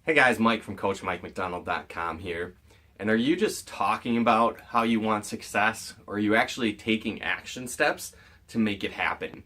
Hey guys, Mike from CoachMikeMacDonald.com here. And are you just talking about how you want success, or are you actually taking action steps to make it happen?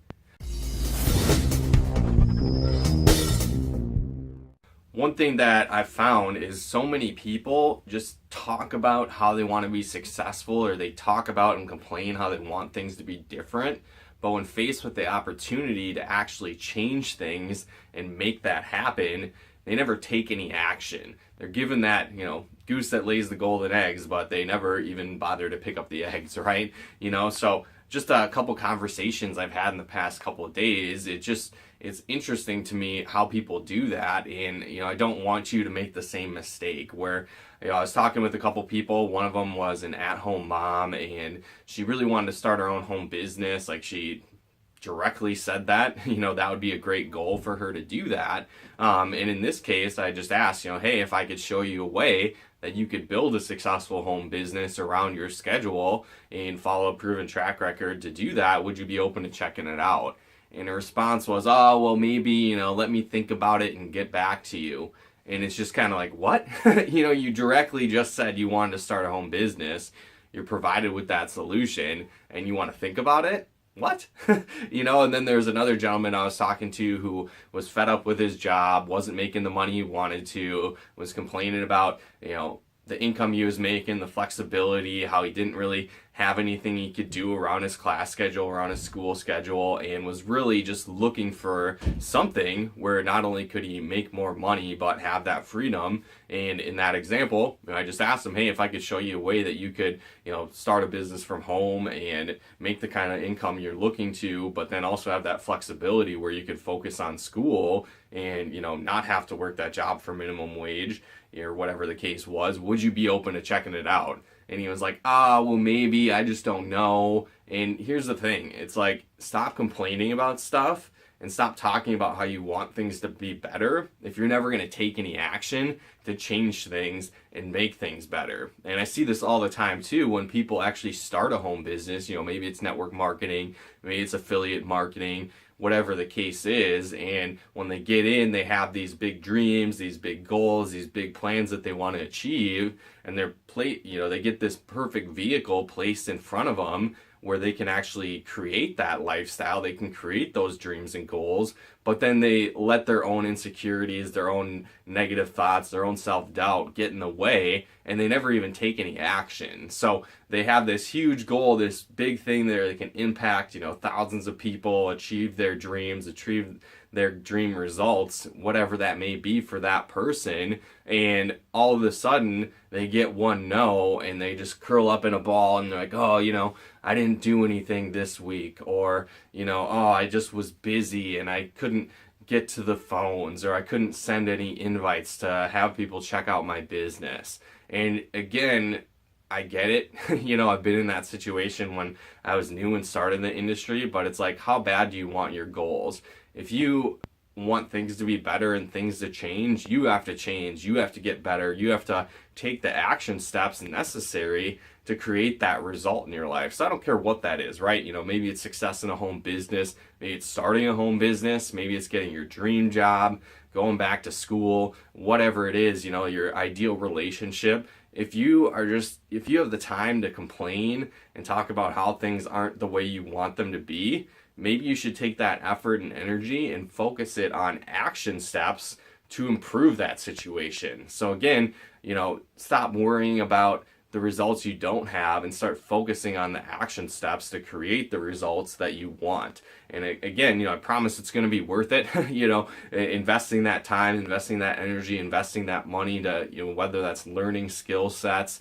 One thing that I've found is so many people just talk about how they want to be successful, or they talk about and complain how they want things to be different. But when faced with the opportunity to actually change things and make that happen, they never take any action. They're given that, goose that lays the golden eggs, but they never even bother to pick up the eggs, right? So just a couple conversations I've had in the past couple of days, it's interesting to me how people do that. And, I don't want you to make the same mistake where, I was talking with a couple people. One of them was an at-home mom, and she really wanted to start her own home business. Like, she directly said that, that would be a great goal for her to do that. And in this case, I just asked, hey, if I could show you a way that you could build a successful home business around your schedule and follow a proven track record to do that, would you be open to checking it out? And her response was, oh, well, maybe, let me think about it and get back to you. And it's just kind of like, what? You directly just said you wanted to start a home business. You're provided with that solution and you want to think about it? What? And then there's another gentleman I was talking to who was fed up with his job, wasn't making the money he wanted to, was complaining about, the income he was making, the flexibility, how he didn't really have anything he could do around his class schedule, around his school schedule, and was really just looking for something where not only could he make more money, but have that freedom. And in that example, I just asked him, hey, if I could show you a way that you could, start a business from home and make the kind of income you're looking to, but then also have that flexibility where you could focus on school and, not have to work that job for minimum wage or whatever the case was, would you be open to checking it out? And he was like, well, maybe, I just don't know. And here's the thing. It's like, stop complaining about stuff and stop talking about how you want things to be better if you're never going to take any action to change things and make things better. And I see this all the time too when people actually start a home business. Maybe it's network marketing, maybe it's affiliate marketing, whatever the case is. And when they get in, they have these big dreams, these big goals, these big plans that they want to achieve, and they get this perfect vehicle placed in front of them where they can actually create that lifestyle, they can create those dreams and goals, but then they let their own insecurities, their own negative thoughts, their own self-doubt get in the way, and they never even take any action. So they have this huge goal, this big thing there that can impact, thousands of people, achieve their dreams, achieve their dream results, whatever that may be for that person, and all of a sudden they get one no and they just curl up in a ball and they're like, oh, I didn't do anything this week, or oh, I just was busy and I couldn't get to the phones, or I couldn't send any invites to have people check out my business. And again, I get it. I've been in that situation when I was new and started in the industry, but it's like, how bad do you want your goals? If you want things to be better and things to change, you have to change. You have to get better. You have to take the action steps necessary to create that result in your life. So I don't care what that is, right? Maybe it's success in a home business. Maybe it's starting a home business. Maybe it's getting your dream job, going back to school, whatever it is, your ideal relationship. If you have the time to complain and talk about how things aren't the way you want them to be, maybe you should take that effort and energy and focus it on action steps to improve that situation. So again, stop worrying about the results you don't have and start focusing on the action steps to create the results that you want. And again, I promise it's going to be worth it. Investing that time, investing that energy, investing that money to, whether that's learning skill sets,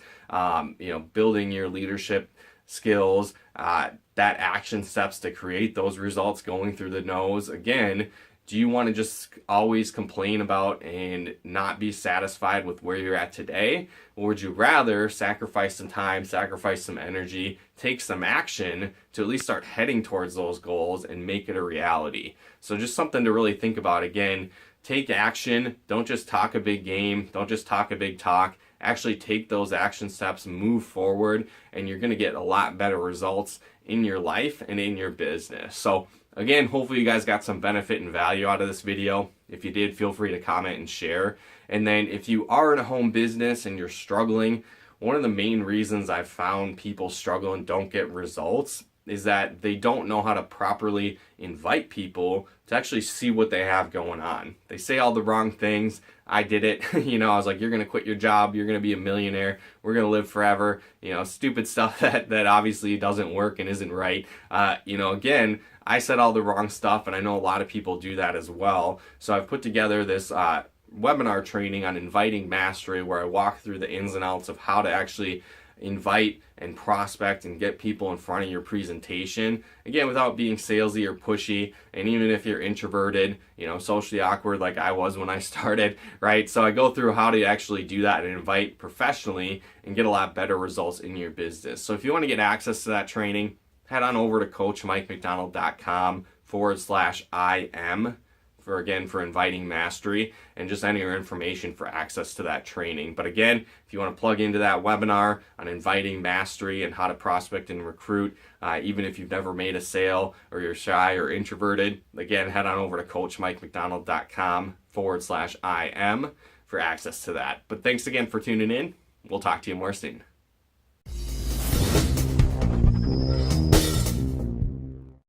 building your leadership skills, that action steps to create those results, going through the no's. Again, do you want to just always complain about and not be satisfied with where you're at today? Or would you rather sacrifice some time, sacrifice some energy, take some action to at least start heading towards those goals and make it a reality? So just something to really think about. Again, take action. Don't just talk a big game. Don't just talk a big talk. Actually take those action steps, move forward, and you're going to get a lot better results in your life and in your business. So Again, hopefully you guys got some benefit and value out of this video. If you did, feel free to comment and share. And then if you are in a home business and you're struggling, one of the main reasons I've found people struggle and don't get results is that they don't know how to properly invite people to actually see what they have going on. They say all the wrong things. I did it. I was like, you're going to quit your job. You're going to be a millionaire. We're going to live forever. Stupid stuff that obviously doesn't work and isn't right. Again, I said all the wrong stuff, and I know a lot of people do that as well. So I've put together this webinar training on inviting mastery, where I walk through the ins and outs of how to actually invite and prospect and get people in front of your presentation, again, without being salesy or pushy. And even if you're introverted, socially awkward like I was when I started, right? So I go through how to actually do that and invite professionally and get a lot better results in your business. So if you want to get access to that training, head on over to coachmikemcdonald.com/IM for inviting mastery, and just enter your information for access to that training. But again, if you want to plug into that webinar on inviting mastery and how to prospect and recruit, even if you've never made a sale or you're shy or introverted, again, head on over to coachmikemcdonald.com/IM for access to that. But thanks again for tuning in. We'll talk to you more soon.